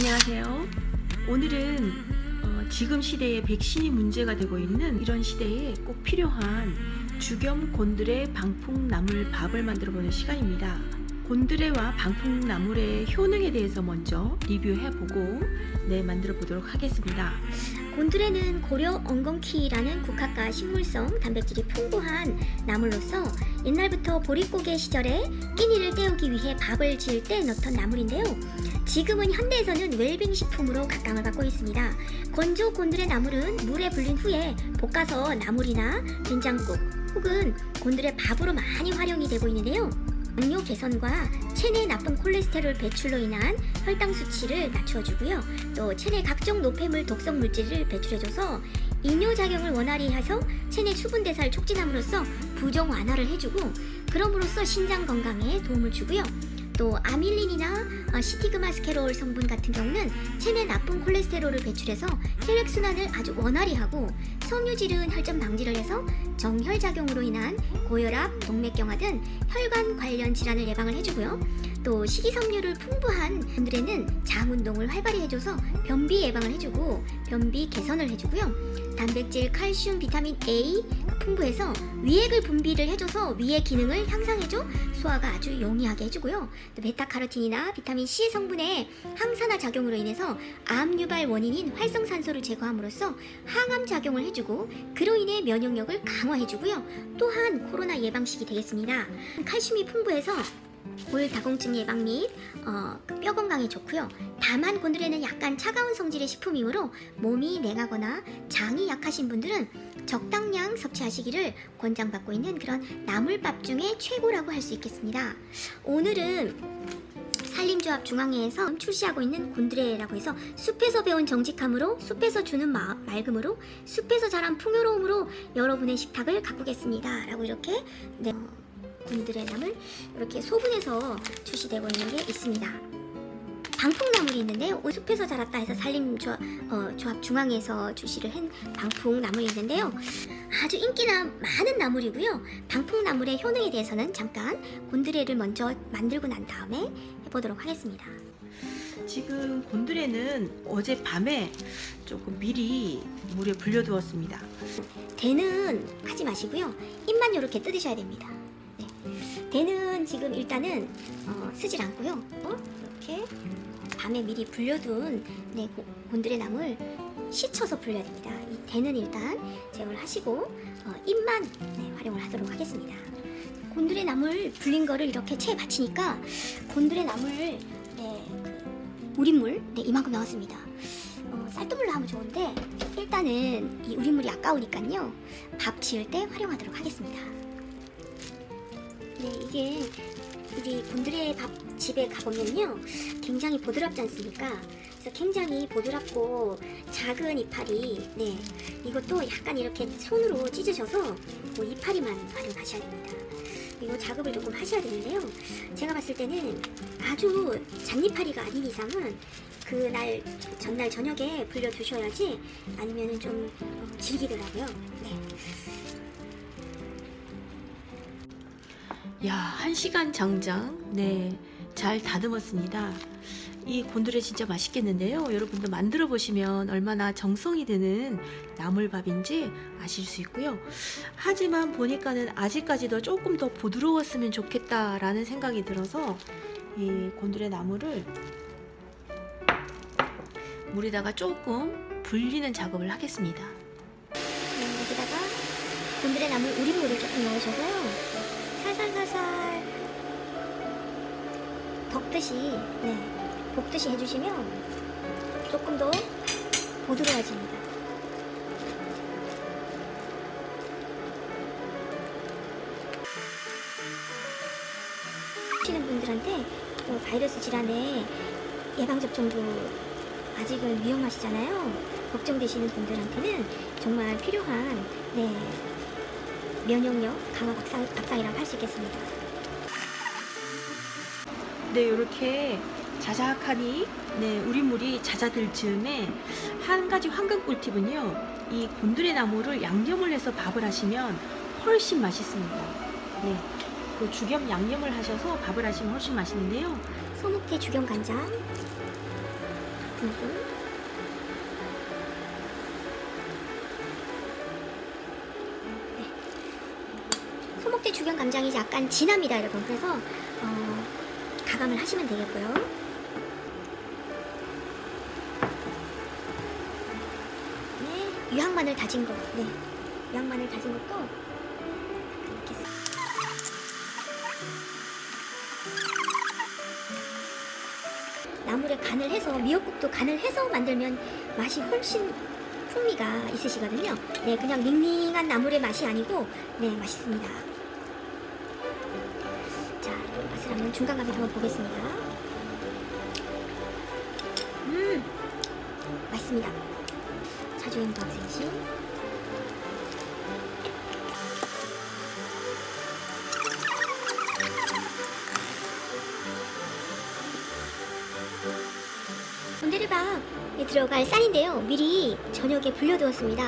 안녕하세요. 오늘은 지금 시대에 백신이 문제가 되고 있는 이런 시대에 꼭 필요한 죽염 곤드레 방풍나물 밥을 만들어 보는 시간입니다. 곤드레와 방풍나물의 효능에 대해서 먼저 리뷰해보고 만들어 보도록 하겠습니다. 곤드레는 고려 엉겅퀴라는 국화과 식물성 단백질이 풍부한 나물로서 옛날부터 보릿고개 시절에 끼니를 때우기 위해 밥을 지을 때 넣던 나물인데요. 지금은 현대에서는 웰빙 식품으로 각광을 받고 있습니다. 건조 곤드레 나물은 물에 불린 후에 볶아서 나물이나 된장국 혹은 곤드레 밥으로 많이 활용이 되고 있는데요. 당뇨 개선과 체내 나쁜 콜레스테롤 배출로 인한 혈당 수치를 낮춰주고요. 또 체내 각종 노폐물 독성 물질을 배출해줘서 이뇨작용을 원활히 해서 체내 수분 대사를 촉진함으로써 부종 완화를 해주고 그럼으로써 신장 건강에 도움을 주고요. 또 아밀린이나 시티그마스케롤 성분 같은 경우는 체내 나쁜 콜레스테롤을 배출해서 혈액순환을 아주 원활히 하고 섬유질은 혈전 방지를 해서 정혈작용으로 인한 고혈압, 동맥경화 등 혈관 관련 질환을 예방을 해주고요. 또 식이섬유를 풍부한 곤드레는 장운동을 활발히 해줘서 변비 예방을 해주고 변비 개선을 해주고요. 단백질, 칼슘, 비타민 A 풍부해서 위액을 분비를 해줘서 위의 기능을 향상해줘 소화가 아주 용이하게 해주고요. 또 베타카로틴이나 비타민 C 성분의 항산화 작용으로 인해서 암 유발 원인인 활성산소를 제거함으로써 항암 작용을 해주고 그로 인해 면역력을 강화해주고요. 또한 코로나 예방식이 되겠습니다. 칼슘이 풍부해서 골다공증 예방 및 뼈 건강에 좋고요. 다만 곤드레는 약간 차가운 성질의 식품이므로 몸이 냉하거나 장이 약하신 분들은 적당량 섭취하시기를 권장받고 있는 그런 나물밥 중에 최고라고 할 수 있겠습니다. 오늘은 산림조합 중앙회에서 출시하고 있는 곤드레라고 해서 숲에서 배운 정직함으로 숲에서 주는 맑음으로 숲에서 자란 풍요로움으로 여러분의 식탁을 가꾸겠습니다 라고 이렇게 곤드레 나물 이렇게 소분해서 출시되고 있는 게 있습니다. 방풍나물이 있는데요. 숲에서 자랐다 해서 산림조합 중앙에서 출시를 한 방풍나물이 있는데요. 아주 인기가 많은 나물이고요. 방풍나물의 효능에 대해서는 잠깐 곤드레를 먼저 만들고 난 다음에 해보도록 하겠습니다. 지금 곤드레는 어젯밤에 조금 미리 물에 불려두었습니다. 대는 하지 마시고요. 잎만 이렇게 뜯으셔야 됩니다. 대는 지금 일단은 쓰질 않고요. 이렇게 밤에 미리 불려둔 곤드레 나물 씻어서 불려야 됩니다. 이 대는 일단 제거를 하시고 잎만 활용을 하도록 하겠습니다. 곤드레 나물 불린 거를 이렇게 체에 받치니까 곤드레 나물 우린물 이만큼 나왔습니다. 쌀뜨물로 하면 좋은데 일단은 이 우린물이 아까우니까요. 밥 지을 때 활용하도록 하겠습니다. 이게 우리 곤드레 밥집에 가보면요 굉장히 보드랍지 않습니까? 그래서 굉장히 보드랍고 작은 이파리 이것도 약간 이렇게 손으로 찢으셔서 이파리만 활용하셔야 됩니다. 이거 작업을 조금 하셔야 되는데요. 제가 봤을 때는 아주 잔이파리가 아닌 이상은 그날 전날 저녁에 불려 두셔야지 아니면은 좀 질기더라고요. 야, 1시간 장장 잘 다듬었습니다. 이 곤드레 진짜 맛있겠는데요. 여러분도 만들어 보시면 얼마나 정성이 드는 나물밥인지 아실 수 있고요. 하지만 보니까는 아직까지도 조금 더 부드러웠으면 좋겠다라는 생각이 들어서 이 곤드레 나물을 물에다가 조금 불리는 작업을 하겠습니다. 여기다가 곤드레 나물 우린물을 조금 넣으셔서요. 살살 볶듯이 해주시면 조금 더 부드러워집니다. 하시는 분들한테 바이러스 질환의 예방접종도 아직은 위험하시잖아요. 걱정되시는 분들한테는 정말 필요한 면역력 강화 밥상이라고 할 수 있겠습니다. 이렇게 자작하니 우린물이 잦아들 즈음에 한 가지 황금 꿀팁은요. 이 곤드레 나물을 양념을 해서 밥을 하시면 훨씬 맛있습니다. 그 죽염 양념을 하셔서 밥을 하시면 훨씬 맛있는데요. 소목태 죽염 간장 분송. 네. 소목대 주경 감장이 약간 진합니다, 여러분. 그래서 가감을 하시면 되겠고요. 네, 유황마늘 다진 거. 네, 유황마늘 다진 것도 이렇게. 나물에 간을 해서, 미역국도 간을 해서 만들면 맛이 훨씬 풍미가 있으시거든요. 네, 그냥 밍밍한 나물의 맛이 아니고 네, 맛있습니다. 자, 맛을 한번 중간감을 한번 보겠습니다. 맛있습니다. 자주행 박생신. 곤드레밥에 들어갈 쌀인데요. 미리 저녁에 불려두었습니다.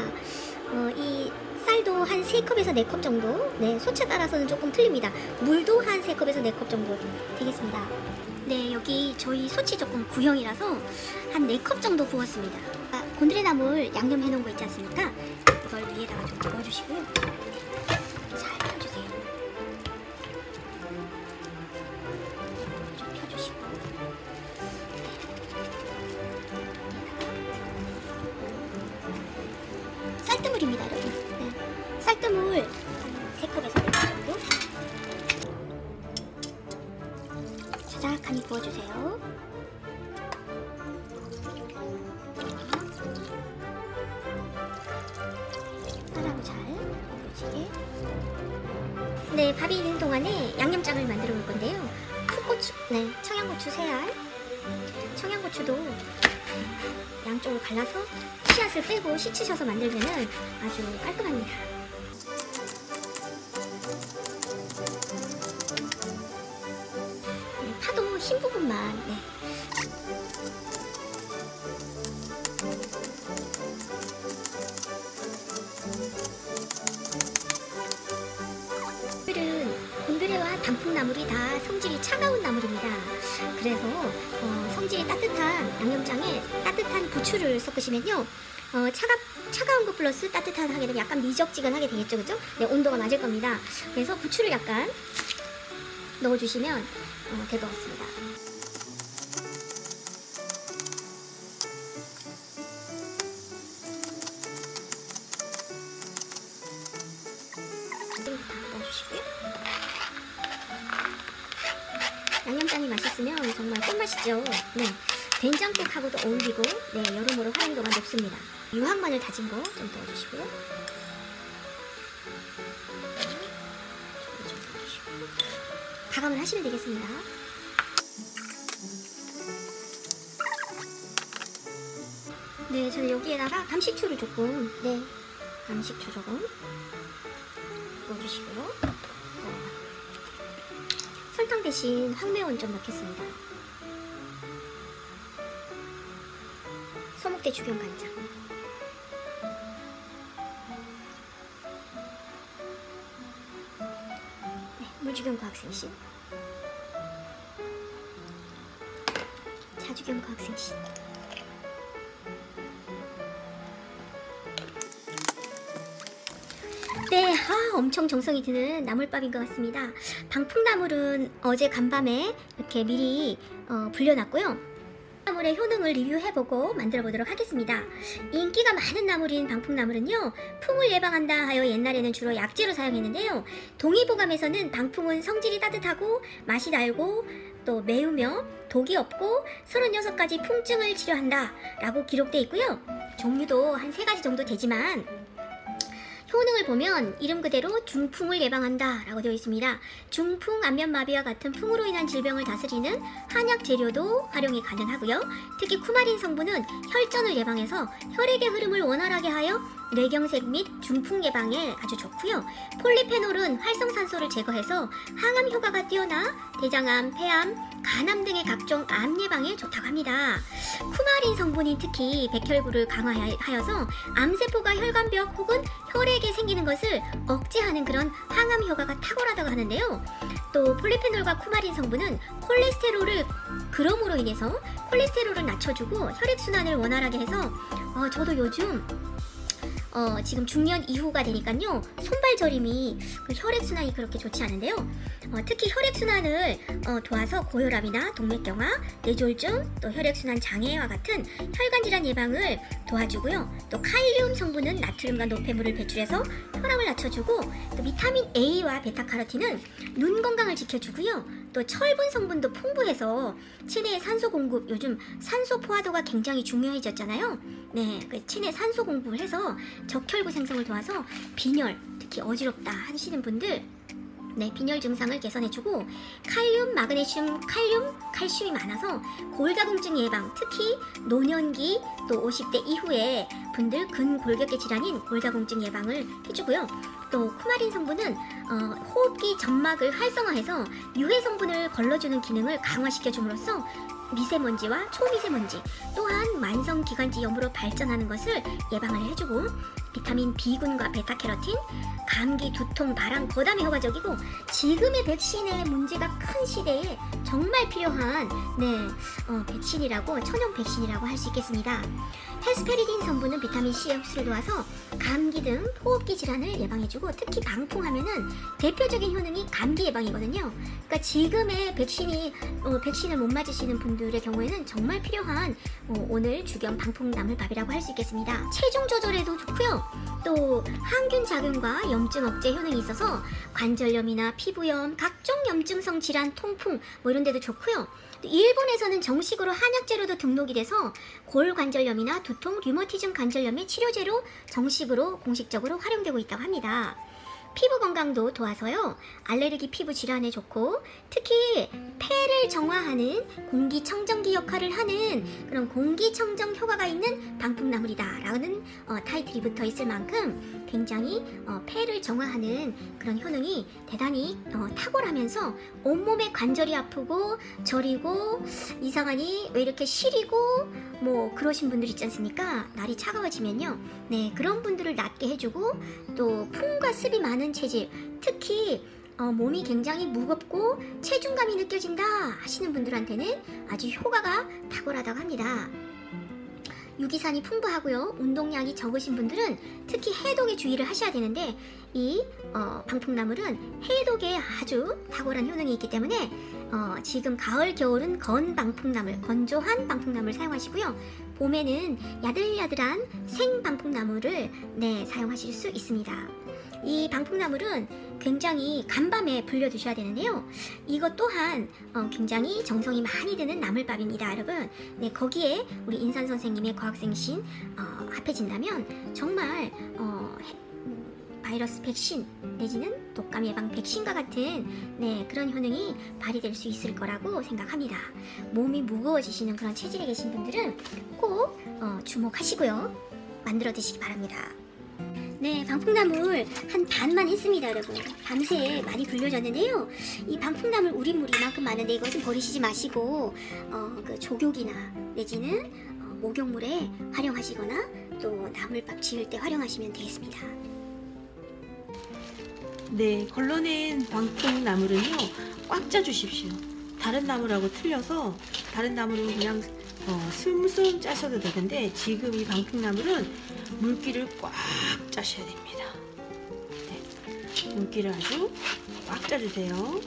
이 쌀도 한 3컵에서 4컵 정도, 네, 소차 따라서는 조금 틀립니다. 물도 한 3컵에서 4컵 정도 되겠습니다. 네, 여기 저희 소치 조금 구형이라서 한 4컵 정도 부었습니다. 곤드레 나물 양념해 놓은 거 있지 않습니까? 이걸 위에다가 좀 넣어주시고요. 잘 펴주세요. 좀 펴주시고. 쌀뜨물입니다, 여러분. 네. 쌀뜨물 3컵에서 4컵 정도. 자작하니 부어주세요. 쌀하고 잘 어우러지게. 네, 밥이 익는 동안에 양념장을 만들어 볼 건데요. 풋고추, 네, 청양고추 3알. 청양고추도 양쪽으로 갈라서 씨앗을 빼고 씻으셔서 만들면 아주 깔끔합니다. 네, 파도 흰 부분만. 네. 곤드레와 단풍나물이 다 성질이 차가운 나물입니다. 그래서 성질이 따뜻한 양념장에 따뜻한 부추를 섞으시면요, 차가운 것 플러스 따뜻한 하게 되면 약간 미적지근하게 되겠죠, 그죠? 네, 온도가 맞을 겁니다. 그래서 부추를 약간 넣어주시면 될 것 같습니다. 넣어주시고요. 양념장이 맛있으면 정말 꿀맛이죠. 네, 된장국하고도 어울리고, 네, 여러모로 활용도가 높습니다. 유황마늘 다진 거 좀 넣어주시고요. 가감을 하시면 되겠습니다. 네, 저는 여기에다가 감식초를 조금, 네, 감식초 조금 넣어주시고요. 설탕 대신 황매운 좀 넣겠습니다. 소목대 주경 간장. 네, 물주경 과학생신. 자주경 과학생신. 네, 엄청 정성이 드는 나물밥인 것 같습니다. 방풍나물은 어제 간밤에 이렇게 미리 불려놨고요. 나물의 효능을 리뷰해보고 만들어보도록 하겠습니다. 인기가 많은 나물인 방풍나물은요, 풍을 예방한다 하여 옛날에는 주로 약재로 사용했는데요. 동의보감에서는 방풍은 성질이 따뜻하고 맛이 달고 또 매우며 독이 없고 36가지 풍증을 치료한다 라고 기록되어 있고요. 종류도 한 3가지 정도 되지만 효능을 보면 이름 그대로 중풍을 예방한다 라고 되어 있습니다. 중풍, 안면마비와 같은 풍으로 인한 질병을 다스리는 한약 재료도 활용이 가능하고요. 특히 쿠마린 성분은 혈전을 예방해서 혈액의 흐름을 원활하게 하여 뇌경색 및 중풍 예방에 아주 좋고요. 폴리페놀은 활성산소를 제거해서 항암 효과가 뛰어나 대장암, 폐암, 간암 등의 각종 암 예방에 좋다고 합니다. 쿠마린 성분이 특히 백혈구를 강화하여서 암세포가 혈관벽 혹은 혈액의 나무에게 생기는 것을 억제하는 그런 항암 효과가 탁월하다고 하는데요. 또 폴리페놀과 쿠마린 성분은 콜레스테롤을 그럼으로 인해서 콜레스테롤을 낮춰주고 혈액순환을 원활하게 해서 저도 요즘 지금 중년 이후가 되니까요, 손발 저림이 그 혈액순환이 그렇게 좋지 않은데요. 특히 혈액순환을 도와서 고혈압이나 동맥경화, 뇌졸중, 또 혈액순환 장애와 같은 혈관질환 예방을 도와주고요. 또 칼륨 성분은 나트륨과 노폐물을 배출해서 혈압을 낮춰주고, 또 비타민 A와 베타카로틴은 눈 건강을 지켜주고요. 또 철분 성분도 풍부해서 체내의 산소 공급, 요즘 산소 포화도가 굉장히 중요해졌잖아요. 네, 그 체내 산소 공급을 해서 적혈구 생성을 도와서 빈혈, 특히 어지럽다 하시는 분들, 네, 빈혈 증상을 개선해주고, 칼륨, 마그네슘, 칼슘이 많아서 골다공증 예방, 특히 노년기 또 50대 이후의 분들 근골격계 질환인 골다공증 예방을 해주고요. 또 쿠마린 성분은 호흡기 점막을 활성화해서 유해 성분을 걸러주는 기능을 강화시켜줌으로써 미세먼지와 초미세먼지, 또한 만성기관지 염으로 발전하는 것을 예방을 해주고, 비타민 B군과 베타캐로틴, 감기, 두통, 발한, 거담에 효과적이고, 지금의 백신의 문제가 큰 시대에 정말 필요한 백신이라고, 천연 백신이라고 할 수 있겠습니다. 헤스페리딘 성분은 비타민 C의 흡수를 도와서 감기 등 호흡기 질환을 예방해주고, 특히 방풍하면은 대표적인 효능이 감기 예방이거든요. 그러니까 지금의 백신을 못 맞으시는 분들의 경우에는 정말 필요한 오늘 주경 방풍나물밥이라고 할 수 있겠습니다. 체중 조절에도 좋고요. 또 항균 작용과 염증 억제 효능이 있어서 관절염이나 피부염, 각종 염증성 질환, 통풍 이런 데도 좋고요. 또 일본에서는 정식으로 한약재로도 등록이 돼서 골관절염이나 두통, 류머티즘 관절염의 치료제로 정식으로 공식적으로 활용되고 있다고 합니다. 피부 건강도 도와서요, 알레르기 피부 질환에 좋고, 특히 폐를 정화하는 공기청정기 역할을 하는 그런 공기청정 효과가 있는 방풍나물이다 라는 타이틀이 붙어 있을 만큼 굉장히 폐를 정화하는 그런 효능이 대단히 탁월하면서 온몸에 관절이 아프고 저리고 이상하니 왜 이렇게 시리고 그러신 분들 있지 않습니까? 날이 차가워지면요, 네, 그런 분들을 낫게 해주고, 또 풍과 습이 많은 체질, 특히 몸이 굉장히 무겁고 체중감이 느껴진다 하시는 분들한테는 아주 효과가 탁월하다고 합니다. 유기산이 풍부하고요, 운동량이 적으신 분들은 특히 해독에 주의를 하셔야 되는데, 이 방풍나물은 해독에 아주 탁월한 효능이 있기 때문에 지금 가을 겨울은 건조한 방풍나물 사용하시고요, 봄에는 야들야들한 생방풍나물을 사용하실 수 있습니다. 이 방풍나물은 굉장히 간밤에 불려 두셔야 되는데요, 이것 또한 굉장히 정성이 많이 드는 나물밥입니다, 여러분. 네, 거기에 우리 인산 선생님의 과학생신 합해진다면 정말 바이러스 백신 내지는 독감 예방 백신과 같은 그런 효능이 발휘될 수 있을 거라고 생각합니다. 몸이 무거워지시는 그런 체질에 계신 분들은 꼭 주목하시고요, 만들어 드시기 바랍니다. 네, 방풍나물 한 반만 했습니다, 여러분. 밤새 많이 불려졌는데요, 이 방풍나물 우린물이 이만큼 많은데 이것은 버리시지 마시고 그 조교기나 내지는 목욕물에 활용하시거나 또 나물밥 지을 때 활용하시면 되겠습니다. 네, 걸러낸 방풍나물은요, 꽉 짜주십시오. 다른 나물하고 틀려서 다른 나물은 그냥 스물스물 짜셔도 되는데, 지금 이 방풍나물은 물기를 꽉 짜셔야 됩니다. 네, 물기를 아주 꽉 짜주세요.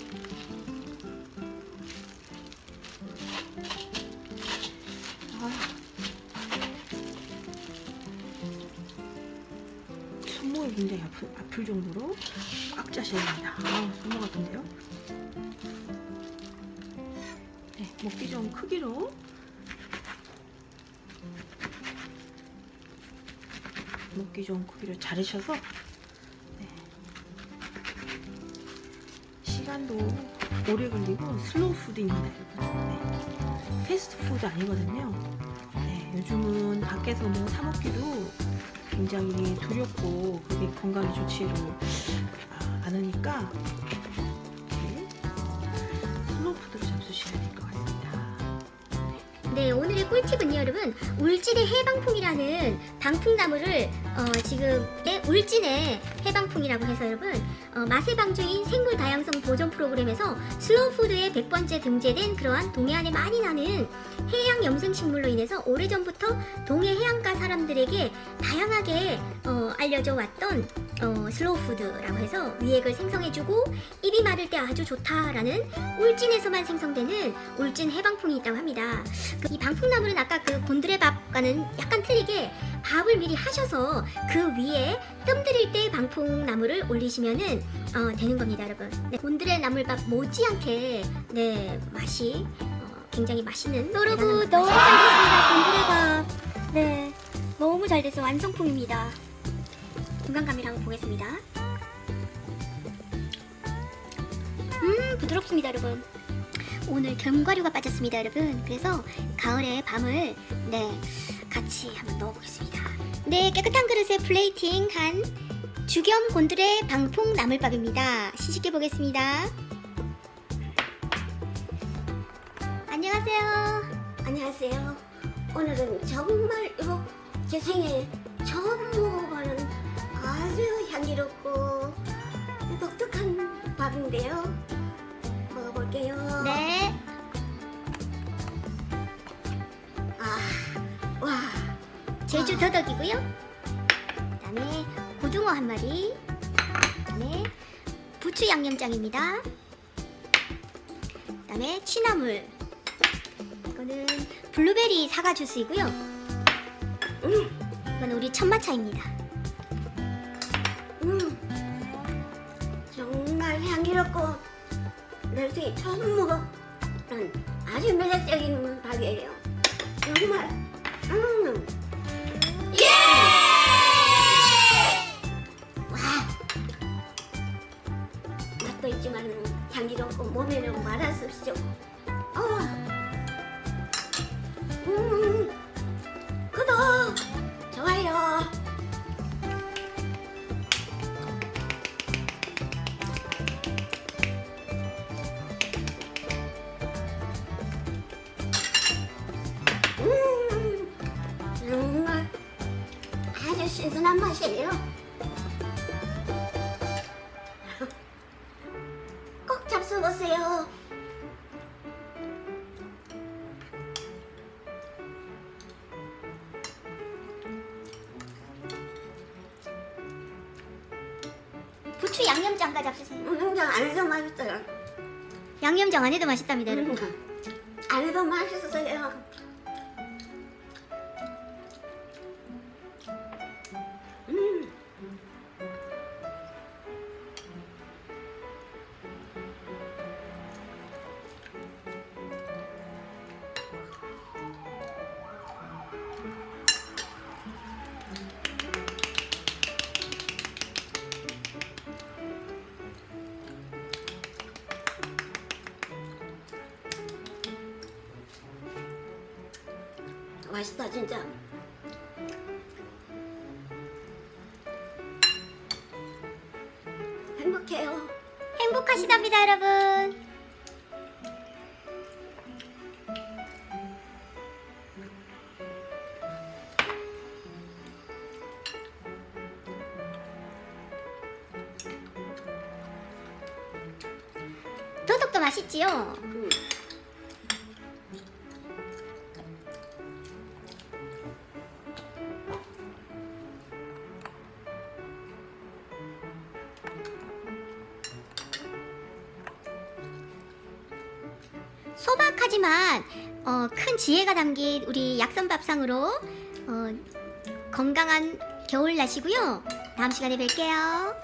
손목이 굉장히 아플 정도로 꽉 짜셔야 됩니다. 손목 아픈데요? 네, 먹기 좋은 크기로 자르셔서, 네, 시간도 오래 걸리고 슬로우 푸드입니다, 여러분. 네, 패스트푸드 아니거든요. 네, 요즘은 밖에서 사 먹기도 굉장히 두렵고 그게 건강에 좋지를 않으니까 슬로우 푸드로 잡수셔야 될 것 같습니다. 네, 오늘의 꿀팁은요, 여러분, 울지대 해방풍이라는 방풍나물을 지금 울진의 해방풍이라고 해서 여러분 맛의 방주인 생물 다양성 보존 프로그램에서 슬로우푸드에 100번째 등재된 그러한 동해 안에 많이 나는 해양 염생식물로 인해서 오래전부터 동해 해안가 사람들에게 다양하게 알려져 왔던 슬로우푸드라고 해서 위액을 생성해주고 입이 마를 때 아주 좋다라는 울진에서만 생성되는 울진 해방풍이 있다고 합니다. 이 방풍나물은 아까 그 곤드레밥과는 약간 틀리게 밥을 미리 하셔서 그 위에 뜸 들일 때 방풍나물을 올리시면은 되는 겁니다, 여러분. 네, 곤드레 나물밥 못지않게 네 맛이 굉장히 맛있는 여러분 너무 잘 됐습니다. 곤드레밥 네 너무 잘 돼서 완성품입니다. 중간감이랑 한번 보겠습니다. 부드럽습니다, 여러분. 오늘 견과류가 빠졌습니다, 여러분. 그래서 가을에 밤을 네 같이 한번 넣어보겠습니다. 네, 깨끗한 그릇에 플레이팅한 주겸 곤드레 방풍 나물밥입니다. 시식해 보겠습니다. 안녕하세요. 안녕하세요. 오늘은 정말 제 생에 처음 먹어보는 아주 향기롭고 독특한 밥인데요. 먹어볼게요. 네. 와. 제주 더덕이고요. 그다음에 고등어 한 마리. 그다음에 부추 양념장입니다. 그다음에 취나물. 이거는 블루베리 사과 주스이고요. 이건 우리 천마차입니다. 정말 향기롭고 내 생에 처음 먹어본 아주 매력적인 밥이에요. 정말. 예! 와. 맛도 있지만 향기롭고 몸에는 말할 수 없죠. 구독, 좋아요. 정말 아주 신선한 맛이에요. 꼭 잡숴보세요. 부추 양념장과 잡수세요. 양념장 안 해도 맛있어요. 양념장 안 해도 맛있답니다, 여러분. 안 해도 맛있어요. 맛있다 진짜. 행복해요. 행복하시답니다, 여러분. 도덕도 맛있지요? 소박하지만 큰 지혜가 담긴 우리 약선밥상으로 건강한 겨울 나시고요. 다음 시간에 뵐게요.